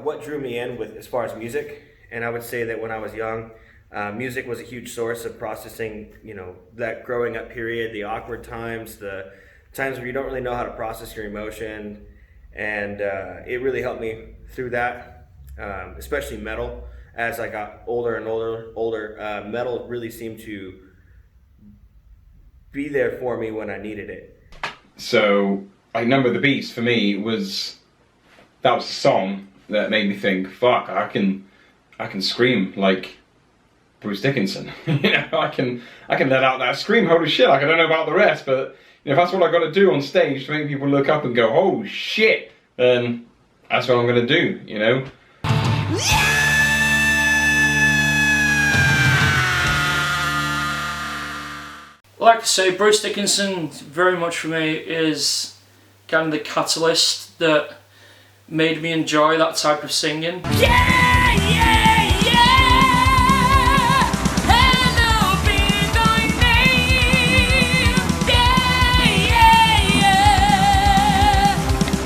what drew me in with as far as music, and I would say that when I was young, music was a huge source of processing, that growing up period, the awkward times, the times where you don't really know how to process your emotion, and it really helped me through that, especially metal. As I got older and older, metal really seemed to be there for me when I needed it. So I Number the Beast for me that was a song that made me think, fuck, I can scream like Bruce Dickinson. I can let out that scream. Holy shit! I don't know about the rest, but if that's what I got to do on stage to make people look up and go, oh shit, then that's what I'm gonna do. Like I say, Bruce Dickinson very much for me is kind of the catalyst that made me enjoy that type of singing. Yeah, yeah, yeah. Hello, be thy name. Yeah, yeah, yeah.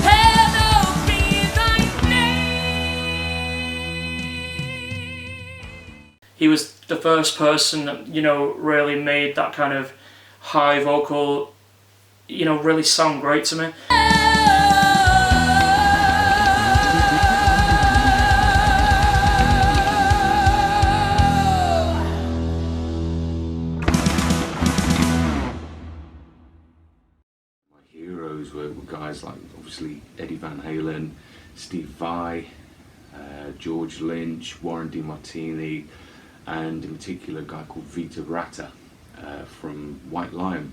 Hello, be thy name. He was the first person that, really made that kind of high vocal, really sound great to me. My heroes were guys like, obviously, Eddie Van Halen, Steve Vai, George Lynch, Warren DeMartini, and in particular a guy called Vita Bratta from White Lion,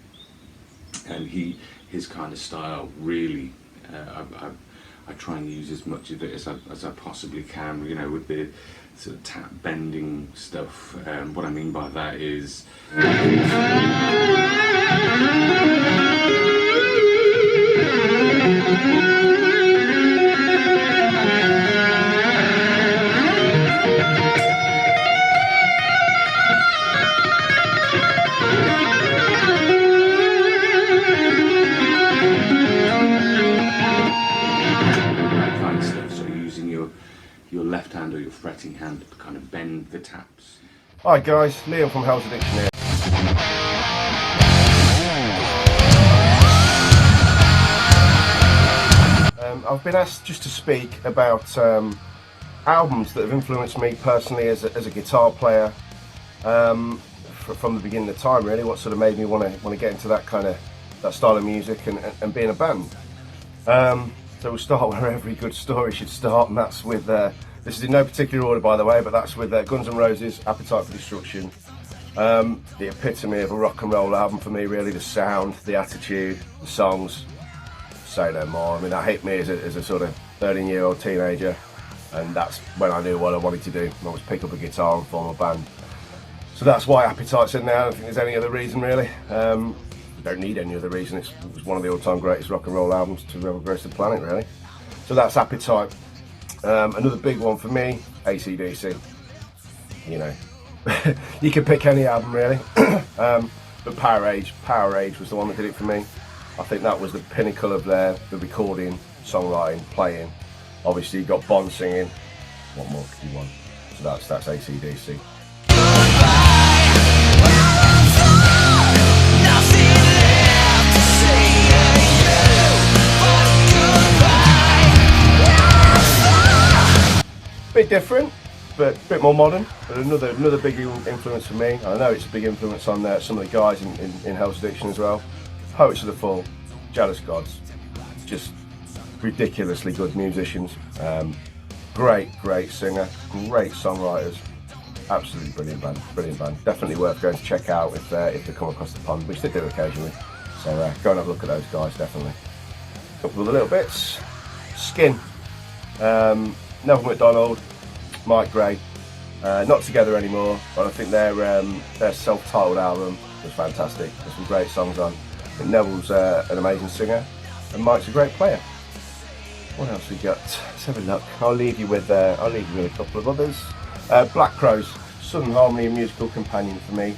and his kind of style really, I try and use as much of it as I possibly can, with the sort of tap bending stuff. What I mean by that is your left hand or your fretting hand to kind of bend the taps. Hi guys, Liam from Hell's Addiction here. I've been asked just to speak about albums that have influenced me personally as a guitar player from the beginning of time, really. What sort of made me want to get into that style of music and be in a band. So we'll start where every good story should start, and that's with, this is in no particular order by the way, but that's with Guns N' Roses, Appetite for Destruction. The epitome of a rock and roll album for me, really. The sound, the attitude, the songs, say no more. I mean, that hit me as a sort of 13-year-old teenager, and that's when I knew what I wanted to do. I was pick up a guitar and form a band. So that's why Appetite's in there. I don't think there's any other reason, really. Don't need any other reason. It was one of the all-time greatest rock and roll albums to ever grace the planet, really. So that's Appetite. Another big one for me, AC/DC. You can pick any album, really. But Power Age was the one that did it for me. I think that was the pinnacle of the recording, songwriting, playing. Obviously, you got Bond singing. What more could you want? So that's AC/DC. Bit different, but a bit more modern. But another big influence for me. I know it's a big influence on some of the guys in Hell's Addiction as well. Poets of the Fall, Jealous Gods, just ridiculously good musicians. Great singer, great songwriters. Absolutely brilliant band. Definitely worth going to check out if they come across the pond, which they do occasionally. So go and have a look at those guys, definitely. A couple of the little bits. Skin. Neville McDonald, Mike Gray, not together anymore, but I think their self-titled album was fantastic. There's some great songs on. I think Neville's an amazing singer, and Mike's a great player. What else we got? Let's have a look. I'll leave you with a couple of others. Black Crowes, Southern Harmony and musical companion for me.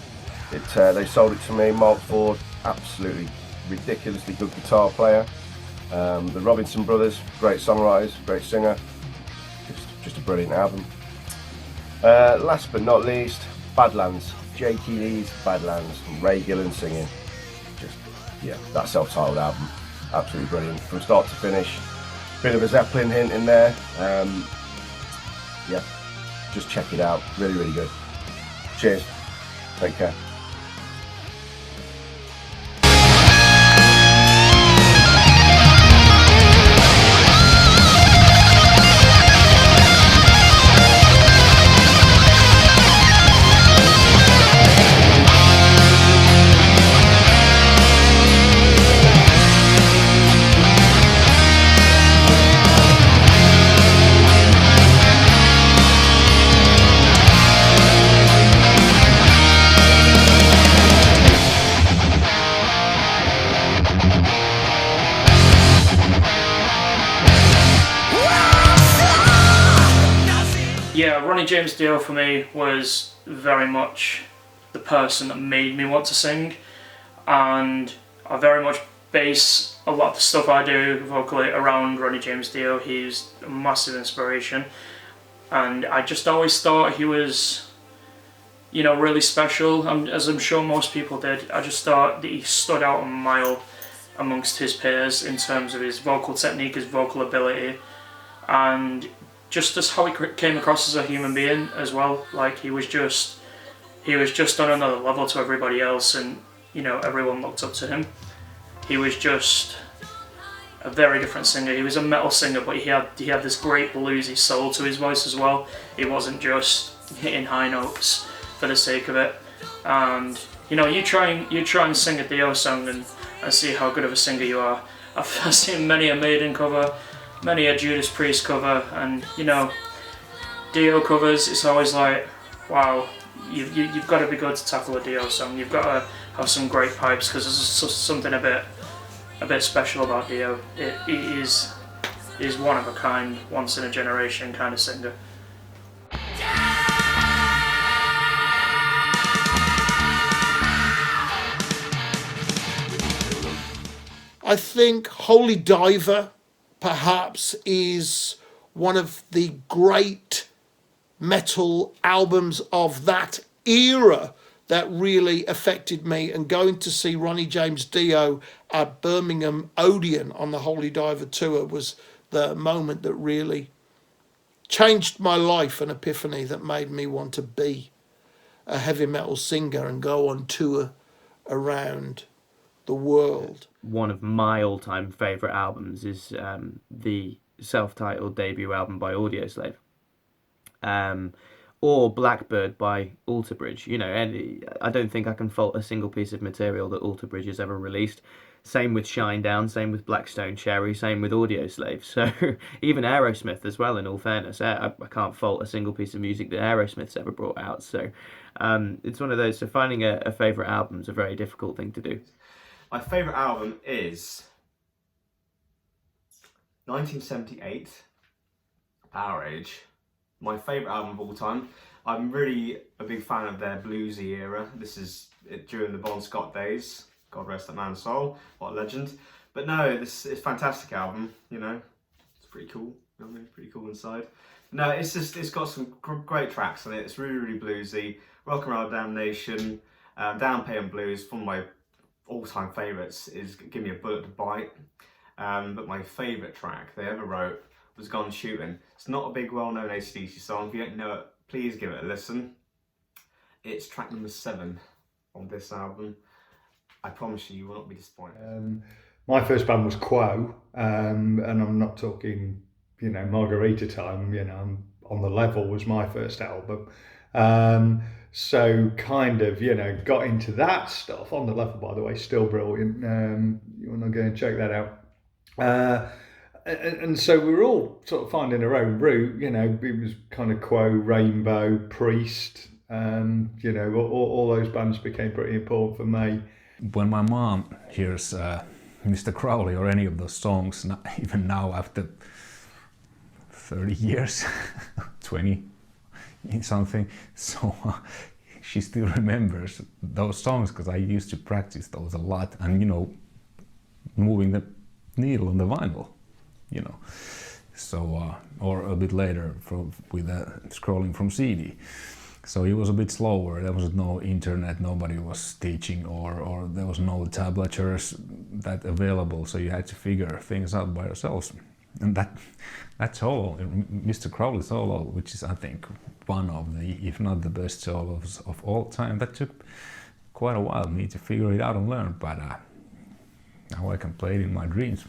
They sold it to me. Mark Ford, absolutely ridiculously good guitar player. The Robinson Brothers, great songwriters, great singer. Just just a brilliant album. Last but not least, Badlands. J.K. Lee's Badlands, and Ray Gillen singing. Just, yeah, that self-titled album, absolutely brilliant from start to finish. Bit of a Zeppelin hint in there. Yeah, just check it out. Really, really good. Cheers. Take care. Yeah, Ronnie James Dio for me was very much the person that made me want to sing, and I very much base a lot of the stuff I do vocally around Ronnie James Dio. He's a massive inspiration, and I just always thought he was, you know, really special, as I'm sure most people did. I just thought that he stood out a mile amongst his peers in terms of his vocal technique, his vocal ability, and just as how he came across as a human being as well. Like he was just on another level to everybody else, and you know, everyone looked up to him. He was just a very different singer. He was a metal singer, but he had this great bluesy soul to his voice as well. He wasn't just hitting high notes for the sake of it. And you know, you try and sing a Dio song and see how good of a singer you are. I've seen many a Maiden cover, many a Judas Priest cover, and you know, Dio covers, it's always like, wow, you've got to be good to tackle a Dio song. You've got to have some great pipes, because there's just something a bit special about Dio. He is one of a kind, once in a generation kind of singer. I think Holy Diver perhaps is one of the great metal albums of that era that really affected me, and going to see Ronnie James Dio at Birmingham Odeon on the Holy Diver tour was the moment that really changed my life, an epiphany that made me want to be a heavy metal singer and go on tour around the world. One of my all-time favourite albums is the self-titled debut album by Audioslave, or Blackbird by Alter Bridge. You know, and I don't think I can fault a single piece of material that Alter Bridge has ever released. Same with Shinedown, same with Blackstone Cherry, same with Audioslave. So even Aerosmith as well, in all fairness. I can't fault a single piece of music that Aerosmith's ever brought out. So it's one of those, so finding a favourite album is a very difficult thing to do. My favourite album is 1978, Power Age. My favourite album of all time. I'm really a big fan of their bluesy era. This is during the Bon Scott days. God rest that man's soul. What a legend. But no, this is a fantastic album, you know. It's pretty cool. You know what I mean? Pretty cool inside. No, it's got some great tracks on it. It's really, really bluesy. Rock and Roll Damnation, Down Payment Blues, one of my all-time favourites is Give Me a Bullet to Bite. But my favourite track they ever wrote was Gone Shooting. It's not a big well-known AC/DC song. If you don't know it, please give it a listen. It's track number 7 on this album. I promise you will not be disappointed. My first band was Quo, and I'm not talking, you know, Margarita time. You know, I'm On the Level was my first album. So kind of, you know, got into that stuff. On the Level, by the way, still brilliant. You want to go and check that out. And so we were all sort of finding our own route. You know, it was kind of Quo, Rainbow, Priest. You know, all those bands became pretty important for me. When my mom hears Mr. Crowley or any of those songs, even now after 30 years, 20 something, so she still remembers those songs because I used to practice those a lot, and you know, moving the needle on the vinyl, you know. So or a bit later with scrolling from CD. So it was a bit slower. There was no internet, nobody was teaching, or there was no tablatures that available. So you had to figure things out by yourselves. And that solo, Mr. Crowley solo, which is I think one of the, if not the best solos of all time, that took quite a while me to figure it out and learn. But now I can play it in my dreams.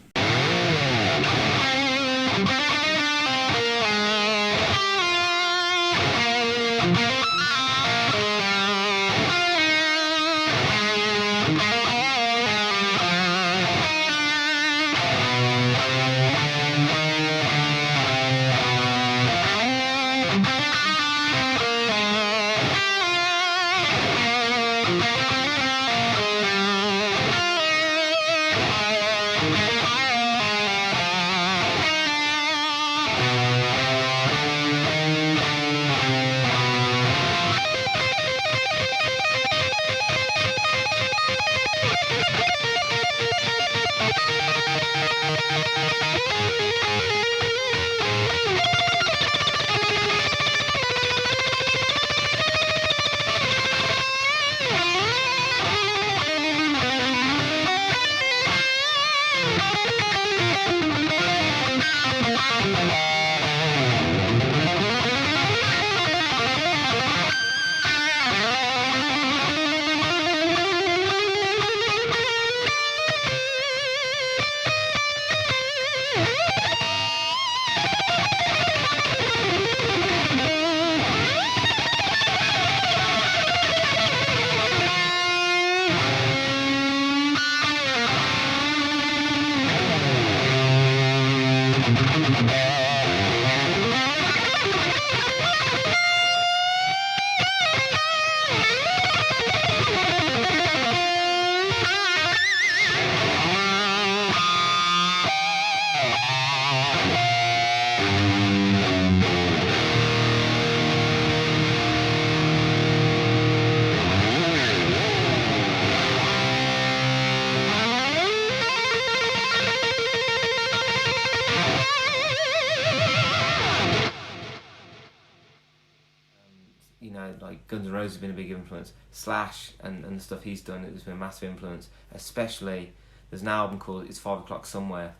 You know, like Guns N' Roses has been a big influence. Slash and the stuff he's done, it's been a massive influence. Especially, there's an album called It's 5 O'Clock Somewhere,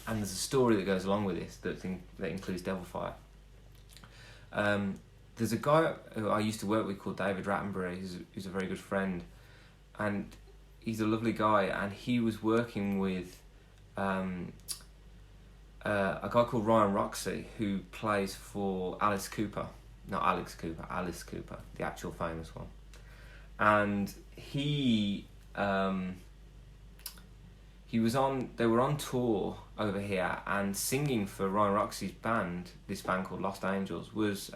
and there's a story that goes along with this that includes Devil Fire. There's a guy who I used to work with called David Rattenbury, who's a very good friend, and he's a lovely guy, and he was working with a guy called Ryan Roxy, who plays for Alice Cooper. Not Alex Cooper, Alice Cooper, the actual famous one. And they were on tour over here, and singing for Ryan Roxy's band, this band called Lost Angels, was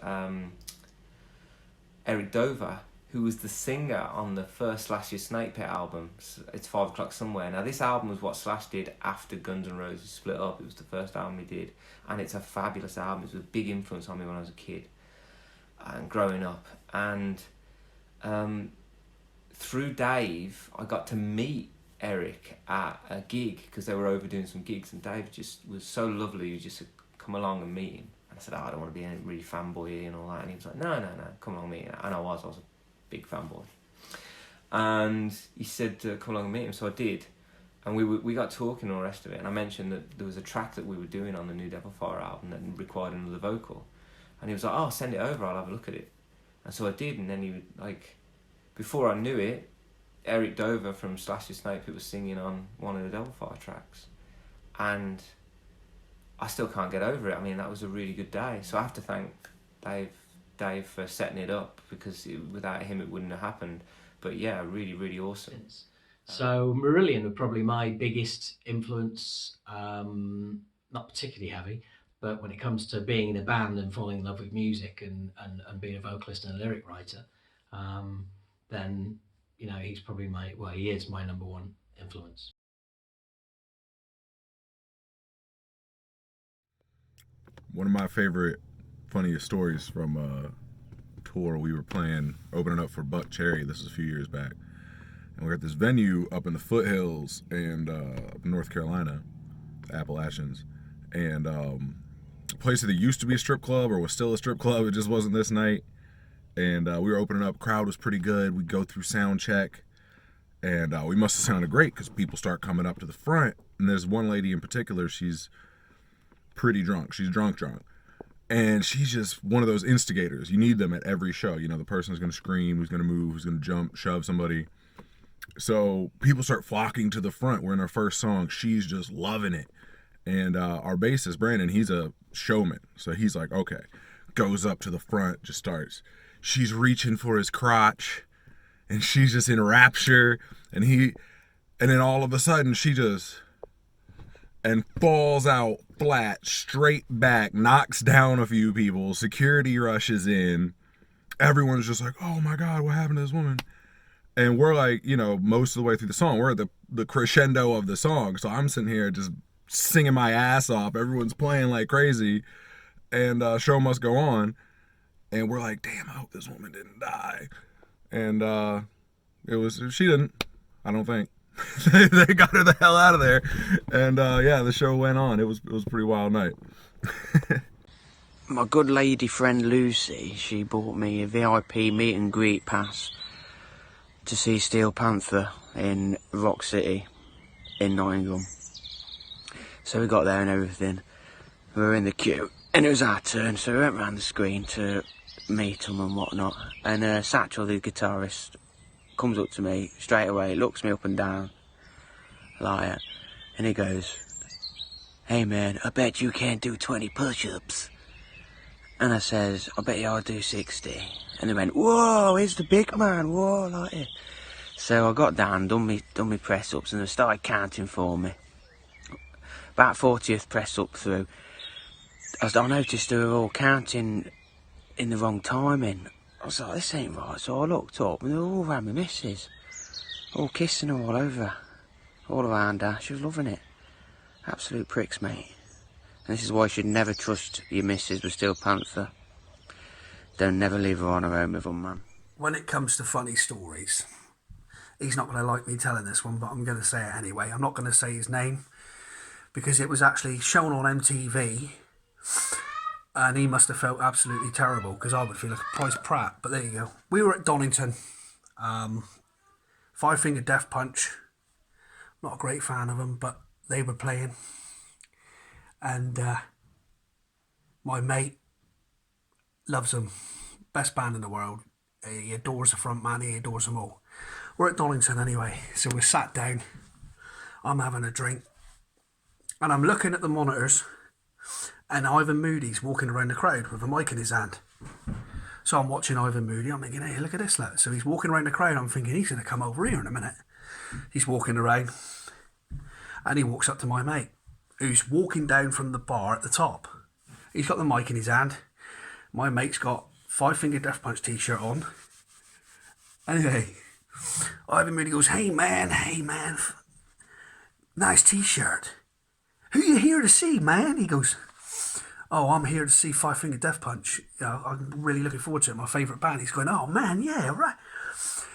Eric Dover, who was the singer on the first Slash's Snake Pit album, It's 5 O'Clock Somewhere. Now this album was what Slash did after Guns N' Roses split up. It was the first album he did, and it's a fabulous album. It was a big influence on me when I was a kid and growing up. And through Dave, I got to meet Eric at a gig, because they were overdoing some gigs, and Dave just was so lovely. He just said, come along and meet him. And I said, I don't want to be any really fanboy and all that. And he was like, no, come along and meet him. And I was a big fanboy. And he said, come along and meet him. So I did. And we got talking and all the rest of it. And I mentioned that there was a track that we were doing on the new Devil Fire album that required another vocal. And he was like, oh, send it over, I'll have a look at it. And so I did, and then he would, like, before I knew it, Eric Dover from Slash's Snake Pit was singing on one of the Devil Fire tracks. And I still can't get over it. I mean, that was a really good day. So I have to thank Dave for setting it up, because without him it wouldn't have happened. But yeah, really, really awesome. So Marillion were probably my biggest influence, not particularly heavy, but when it comes to being in a band and falling in love with music and being a vocalist and a lyric writer, then, you know, he's probably he is my number one influence. One of my favorite, funniest stories from a tour we were playing, opening up for Buck Cherry. This was a few years back. And we were at this venue up in the foothills and up in North Carolina, the Appalachians. And place that used to be a strip club or was still a strip club. It just wasn't this night. And we were opening up. Crowd was pretty good. We'd go through sound check. And we must have sounded great because people start coming up to the front. And there's one lady in particular, she's pretty drunk. She's drunk. And she's just one of those instigators. You need them at every show. You know, the person who's going to scream, who's going to move, who's going to jump, shove somebody. So people start flocking to the front. We're in our first song. She's just loving it. And our bassist, Brandon, he's a showman. So he's like, okay, goes up to the front, just starts. She's reaching for his crotch. And she's just in rapture. And then all of a sudden she just, and falls out flat, straight back, knocks down a few people. Security rushes in. Everyone's just like, oh my God, what happened to this woman? And we're like, you know, most of the way through the song, we're at the crescendo of the song. So I'm sitting here just singing my ass off. Everyone's playing like crazy. And show must go on. And we're like, damn, I hope this woman didn't die. And she didn't, I don't think. They got her the hell out of there. And yeah, the show went on. It was a pretty wild night. My good lady friend Lucy, she bought me a VIP meet and greet pass to see Steel Panther in Rock City in Nottingham. So we got there and everything. We were in the queue and it was our turn, so we went round the screen to meet them and whatnot. And Satchel, the guitarist, comes up to me straight away, looks me up and down like that, and he goes, hey man, I bet you can't do 20 push-ups. And I says, I bet you I'll do 60. And they went, whoa, here's the big man, whoa, like it. So I got down, done me press-ups, and they started counting for me. About 40th press-up through, I noticed they were all counting in the wrong timing. I was like, this ain't right. So I looked up, and they were all around my missus. All kissing her all over, all around her. She was loving it. Absolute pricks, mate. And this is why you should never trust your missus with Steel Panther. Don't never leave her on her own with them, man. When it comes to funny stories, he's not going to like me telling this one, but I'm going to say it anyway. I'm not going to say his name because it was actually shown on MTV and he must have felt absolutely terrible because I would feel like a prize prat. But there you go. We were at Donington. Five Finger Death Punch. Not a great fan of them, but they were playing. And my mate loves them. Best band in the world. He adores the front man, he adores them all. We're at Donington anyway, so we're sat down. I'm having a drink. And I'm looking at the monitors, and Ivan Moody's walking around the crowd with a mic in his hand. So I'm watching Ivan Moody, I'm thinking, hey, look at this lad. So he's walking around the crowd, I'm thinking, he's going to come over here in a minute. He's walking around, and he walks up to my mate, who's walking down from the bar at the top. He's got the mic in his hand. My mate's got Five Finger Death Punch t-shirt on. Anyway, Ivan Moody goes, hey man, nice t-shirt. Who you here to see, man? He goes, oh, I'm here to see Five Finger Death Punch. You know, I'm really looking forward to it, my favourite band. He's going, oh man, yeah, right.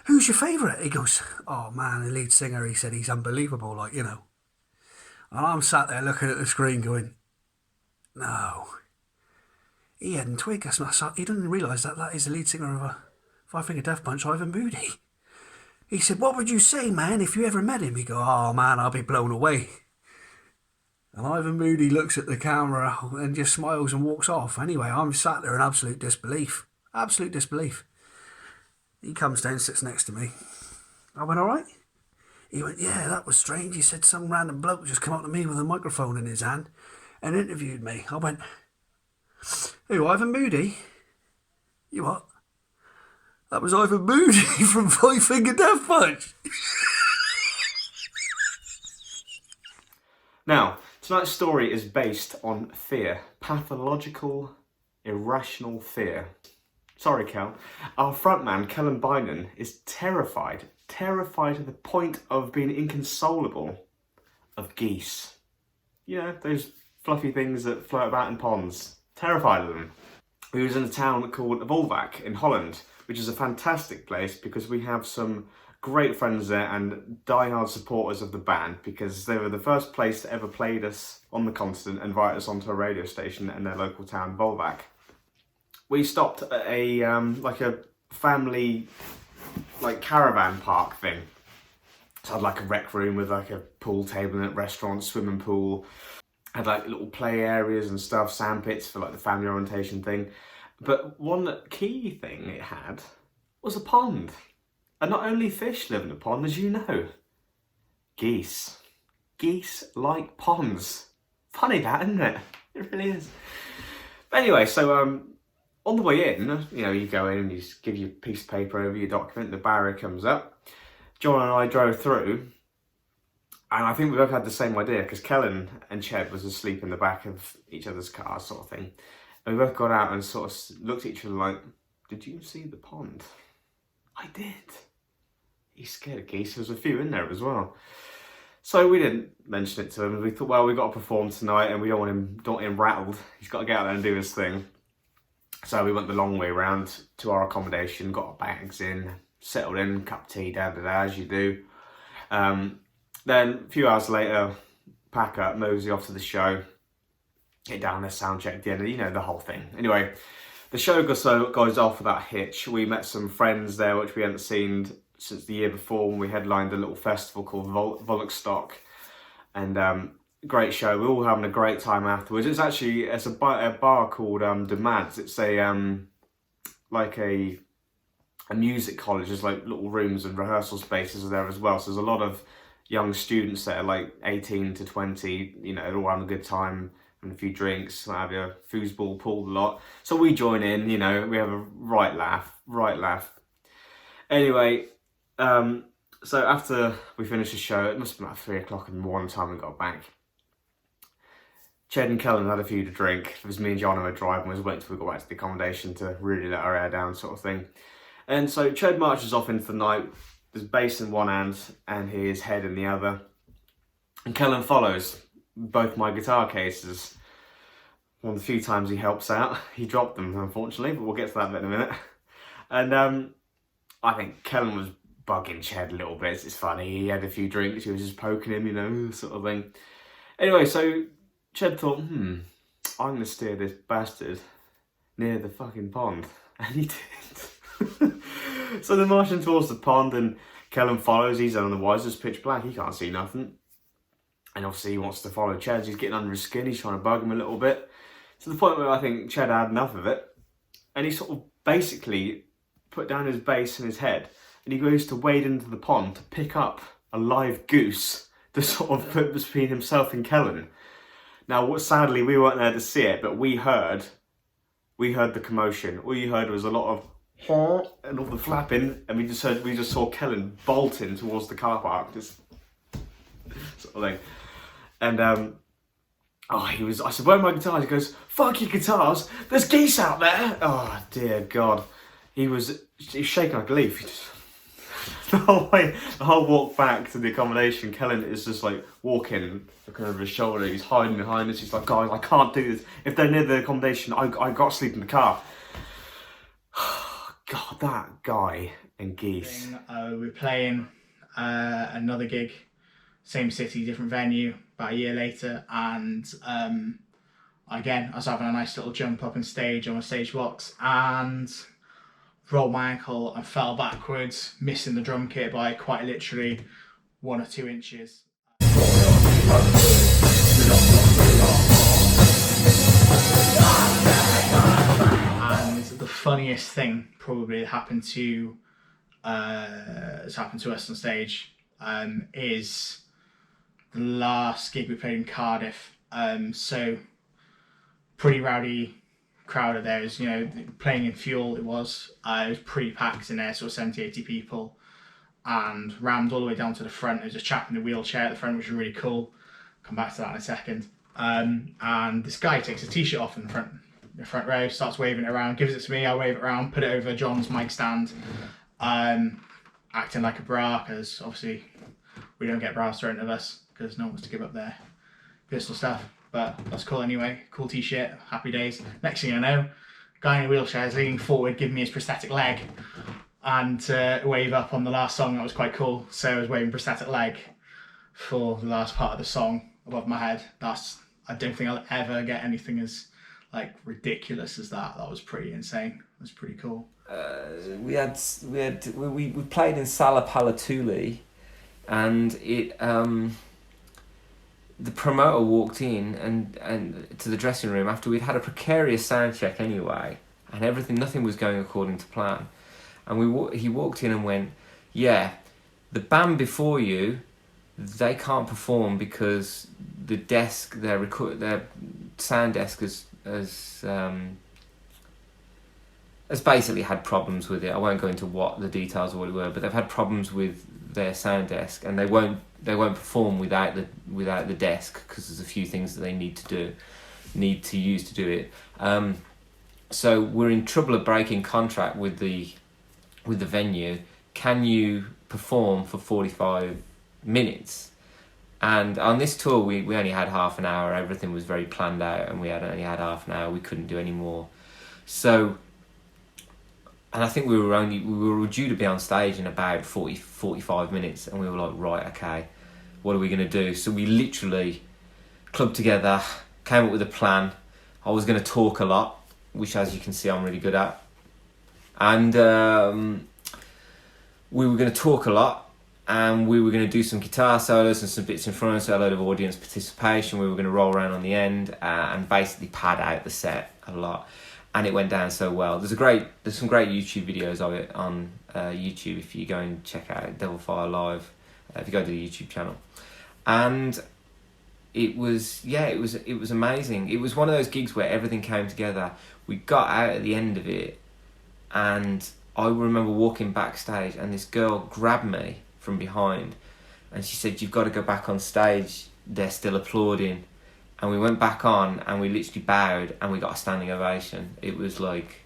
Who's your favourite? He goes, oh man, the lead singer, he said, he's unbelievable, like, you know. And I'm sat there looking at the screen going, no. He hadn't twigged. He didn't realise that is the lead singer of a Five Finger Death Punch, Ivan Moody. He said, what would you say, man, if you ever met him? He go, oh man, I'll be blown away. And Ivan Moody looks at the camera and just smiles and walks off. Anyway, I'm sat there in absolute disbelief. Absolute disbelief. He comes down, sits next to me. I went, all right? He went, yeah, that was strange. He said some random bloke just come up to me with a microphone in his hand and interviewed me. I went, who, Ivan Moody? You what? That was Ivan Moody from Five Finger Death Punch. Now, tonight's story is based on fear. Pathological, irrational fear. Sorry, Kel. Our frontman, Kellen Bynon, is terrified to the point of being inconsolable of geese. You know, those fluffy things that float about in ponds. Terrified of them. We was in a town called Volvac in Holland, which is a fantastic place because we have some great friends there and diehard supporters of the band, because they were the first place that ever played us on the continent and invited us onto a radio station in their local town, Volvac. We stopped at a like a family like caravan park thing. So I had like a rec room with like a pool table in it, restaurant, swimming pool. Had like little play areas and stuff, sandpits for like the family orientation thing. But one key thing it had was a pond. And not only fish live in the pond, as you know, geese. Geese like ponds. Funny that, isn't it? It really is. But anyway, so on the way in, you know, you go in and you just give your piece of paper over your document, the barrier comes up. John and I drove through, and I think we both had the same idea, because Kellen and Ched was asleep in the back of each other's car, sort of thing. And we both got out and sort of looked at each other like, did you see the pond? I did. He's scared of geese. There was a few in there as well. So we didn't mention it to him. We thought, well, we've got to perform tonight and we don't want him rattled. He's got to get out there and do his thing. So we went the long way round to our accommodation, got our bags in, settled in, cup of tea, as you do. Then a few hours later, pack up, mosey off to the show, get down there, sound check dinner, you know, the whole thing. Anyway, the show goes off without a hitch. We met some friends there which we hadn't seen since the year before, when we headlined a little festival called Volokstock. And great show. We were all having a great time afterwards. It's a bar called The Mads. It's like a music college. There's like little rooms and rehearsal spaces there as well. So there's a lot of young students there, like 18 to 20. You know, they're all having a good time, and a few drinks, have your foosball, pool a lot. So we join in. You know, we have a right laugh. Anyway. So after we finished the show, it must have been about 3 o'clock in the morning time we got back. Ched and Kellen had a few to drink. It was me and John who were driving. We was waiting till we got back to the accommodation to really let our hair down, sort of thing. And so Ched marches off into the night, his bass in one hand and his head in the other. And Kellen follows, both my guitar cases. One of the few times he helps out. He dropped them, unfortunately, but we'll get to that bit in a minute. And I think Kellen was bugging Ched a little bit. It's funny. He had a few drinks. He was just poking him, you know, sort of thing. Anyway, so Ched thought, I'm going to steer this bastard near the fucking pond. And he did. So they're marching towards the pond and Kellen follows. He's on the wires. It's pitch black. He can't see nothing. And obviously he wants to follow Ched. He's getting under his skin. He's trying to bug him a little bit. To the point where I think Ched had enough of it. And he sort of basically put down his bass and his head. And he goes to wade into the pond to pick up a live goose to sort of put between himself and Kellen. Now, sadly, we weren't there to see it, but we heard the commotion. All you heard was a lot of and all the flapping, and we just saw Kellen bolting towards the car park, just sort of thing. And I said, where are my guitars? He goes, fuck your guitars, there's geese out there. Oh dear God, he was shaking like a leaf. The whole walk back to the accommodation, Kellen is just like walking, looking over his shoulder. He's hiding behind us. He's like, guys, I can't do this. If they're near the accommodation, I got to sleep in the car. God, that guy and geese. We were playing another gig, same city, different venue, about a year later, and again, I was having a nice little jump up on stage on a stage box, and rolled my ankle and fell backwards, missing the drum kit by quite literally 1 or 2 inches. And the funniest thing probably that happened to has happened to us on stage is the last gig we played in Cardiff. So pretty rowdy crowd of theirs, you know, playing in Fuel. It was pretty packed in there, sort of 70, 80 people, and rammed all the way down to the front. There was a chap in a wheelchair at the front, which was really cool. Come back to that in a second. And this guy takes his t-shirt off in the front row, starts waving it around, gives it to me, I wave it around, put it over John's mic stand, acting like a bra, because obviously we don't get bras thrown at us because no one wants to give up their personal stuff. But that's cool anyway. Cool t-shirt, happy days. Next thing I know, guy in a wheelchair is leaning forward, giving me his prosthetic leg. and wave up on the last song. That was quite cool. So I was waving prosthetic leg for the last part of the song above my head. I don't think I'll ever get anything as like ridiculous as that. That was pretty insane. It was pretty cool. We played in Sala Palatuli, and it the promoter walked in and to the dressing room after we'd had a precarious sound check anyway, and nothing was going according to plan, and he walked in and went, "Yeah, the band before you, they can't perform because the desk, their sound desk has basically had problems with it. I won't go into what the details of what it were, but they've had problems with their sound desk, and they won't perform without the desk because there's a few things that they need to use to do it. So we're in trouble of breaking contract with the venue. Can you perform for 45 minutes?" And on this tour, we only had half an hour. Everything was very planned out, and we only had half an hour. We couldn't do any more. So. And I think we were due to be on stage in about 45 minutes, and we were like, right, okay, what are we going to do? So we literally clubbed together, came up with a plan. I was going to talk a lot, which, as you can see, I'm really good at. And we were going to talk a lot, and we were going to do some guitar solos and some bits in front, so a load of audience participation. We were going to roll around on the end and basically pad out the set a lot. And it went down so well. There's some great YouTube videos of it on YouTube if you go and check out Devil Fire Live, if you go to the YouTube channel. And it was amazing. It was one of those gigs where everything came together. We got out at the end of it, and I remember walking backstage, and this girl grabbed me from behind, and she said, "You've got to go back on stage. They're still applauding." And we went back on, and we literally bowed, and we got a standing ovation. It was like,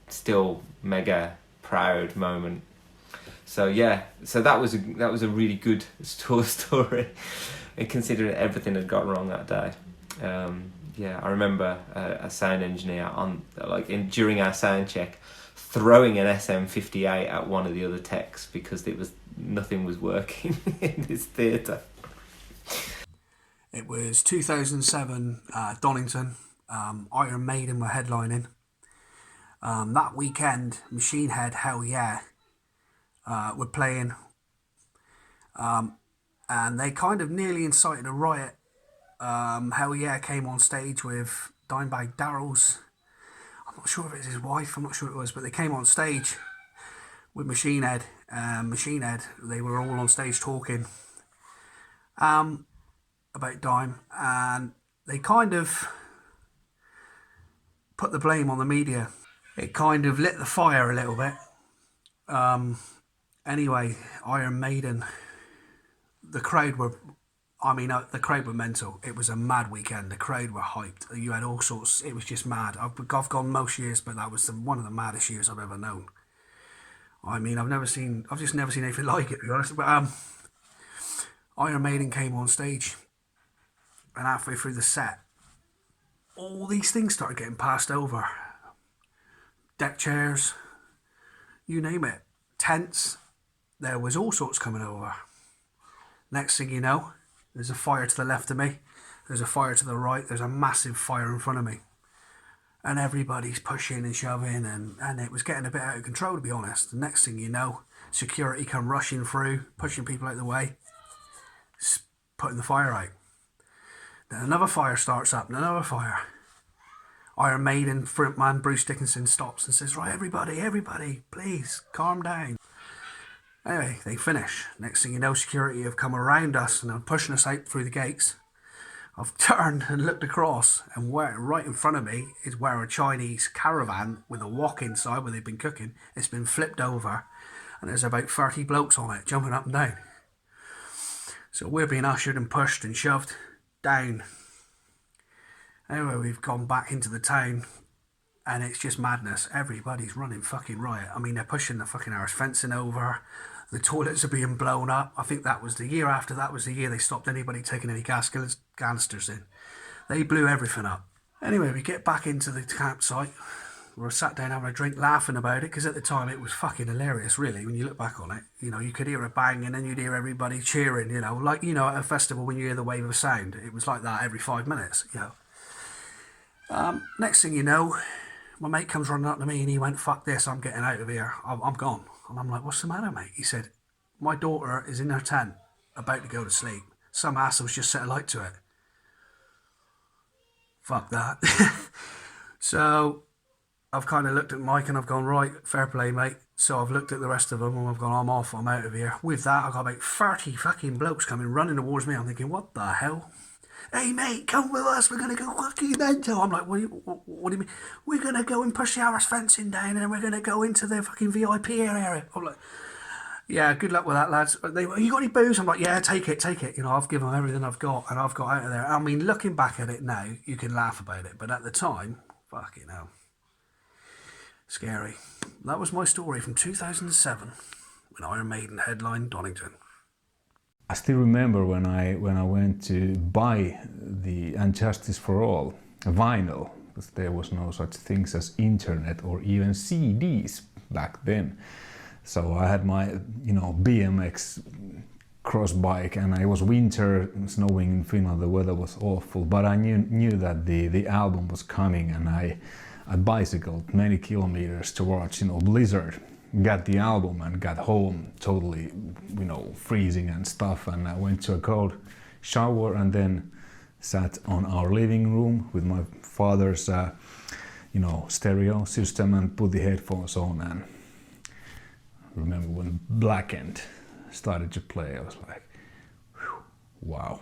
still mega proud moment. So yeah, that was a really good story, considering everything had gone wrong that day. I remember a sound engineer during our sound check throwing an SM58 at one of the other techs because nothing was working in this theatre. It was 2007, Donington. Iron Maiden were headlining. That weekend, Machine Head, Hell Yeah, were playing. And they kind of nearly incited a riot. Hell Yeah came on stage with Dimebag Darrell's, I'm not sure if it's his wife, I'm not sure it was, but they came on stage with Machine Head. They were all on stage talking. About Dime, and they kind of put the blame on the media. It kind of lit the fire a little bit. Anyway, Iron Maiden, the crowd were mental. It was a mad weekend. The crowd were hyped. You had all sorts. It was just mad. I've gone most years, but that was one of the maddest years I've ever known. I mean, I've just never seen anything like it, to be honest. But Iron Maiden came on stage. And halfway through the set, all these things started getting passed over. Deck chairs, you name it. Tents, there was all sorts coming over. Next thing you know, there's a fire to the left of me. There's a fire to the right. There's a massive fire in front of me. And everybody's pushing and shoving, and it was getting a bit out of control, to be honest. The next thing you know, security come rushing through, pushing people out of the way, putting the fire out. Then another fire starts up, and another fire. Iron Maiden frontman Bruce Dickinson stops and says, "Right, everybody, please, calm down." Anyway, they finish. Next thing you know, security have come around us and are pushing us out through the gates. I've turned and looked across, and right in front of me is where a Chinese caravan with a wok inside where they've been cooking. It's been flipped over, and there's about 30 blokes on it, jumping up and down. So we're being ushered and pushed and shoved down. Anyway, we've gone back into the town, and it's just madness. Everybody's running fucking riot. I mean, they're pushing the fucking Irish fencing over. The toilets are being blown up. I think that was the year after that was the year they stopped anybody taking any canisters in. They blew everything up. Anyway, we get back into the campsite. We were sat down having a drink, laughing about it, because at the time it was fucking hilarious, really, when you look back on it. You know, you could hear a bang and then you'd hear everybody cheering, you know, like, you know, at a festival when you hear the wave of sound. It was like that every 5 minutes, you know. Next thing you know, my mate comes running up to me and he went, fuck this, I'm getting out of here. I'm gone. And I'm like, what's the matter, mate? He said, my daughter is in her tent, about to go to sleep. Some asshole's just set a light to it. Fuck that. So I've kind of looked at Mike and I've gone, right, fair play, mate. So I've looked at the rest of them and I've gone, I'm off, I'm out of here. With that, I've got about 30 fucking blokes coming running towards me. I'm thinking, what the hell? Hey, mate, come with us, we're going to go fucking mental. I'm like, what do you mean? We're going to go and push the arse fencing down and then we're going to go into the fucking VIP area. I'm like, yeah, good luck with that, lads. You got any booze? I'm like, yeah, take it. You know, I've given them everything I've got and I've got out of there. I mean, looking back at it now, you can laugh about it. But at the time, fucking hell. Scary. That was my story from 2007 when Iron Maiden headlined Donington. I still remember when I went to buy the And Justice for All vinyl, because there was no such things as internet or even CDs back then. So I had my, you know, BMX cross bike, and it was winter, snowing in Finland, the weather was awful, but I knew that the album was coming, and I bicycled many kilometers towards, you know, Blizzard, got the album and got home totally, you know, freezing and stuff, and I went to a cold shower and then sat on our living room with my father's, you know, stereo system and put the headphones on, and remember when Blackened started to play, I was like, whew, wow.